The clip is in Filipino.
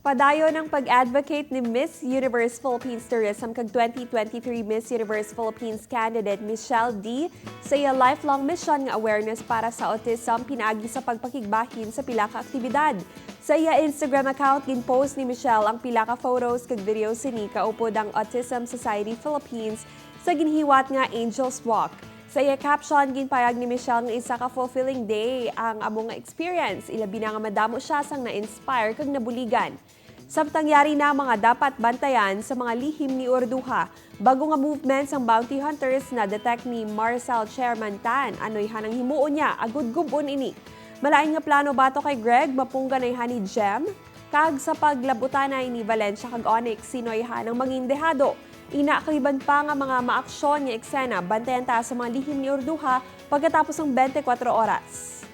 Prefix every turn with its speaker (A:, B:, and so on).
A: Padayon ng pag-advocate ni Miss Universe Philippines Tourism kag 2023 Miss Universe Philippines candidate Michelle D. sa iya lifelong mission nga awareness para sa autism pinaagi sa pagpakigbahin sa pila ka aktibidad. Sa iya Instagram account ginpost ni Michelle ang pila ka photos kag videos sini kaupod ang Autism Society Philippines sa ginhiwat nga Angels Walk. Sa iya caption, ginpayag ni Michelle nga isa ka fulfilling day ang among nga experience. Ilabi na nga madamo siya sang na-inspire kag nabuligan. Samtang yari na mga dapat bantayan sa mga lihim ni Orduha. Bago nga movements ang bounty hunters na detect ni Marcel Chairman Tan. Ano'y hanang himuon niya, agud gubon ini. Malain nga plano bato kay Greg, mapunggan ay Honey Gem. Kag sa paglabutanay ni Valencia kag Onyx, sino'y hanang mangindehado. Inakriban pa nga mga maaksyon nga eksena, bantayan ta sa mga lihim ni Orduha pagkatapos ng 24 oras.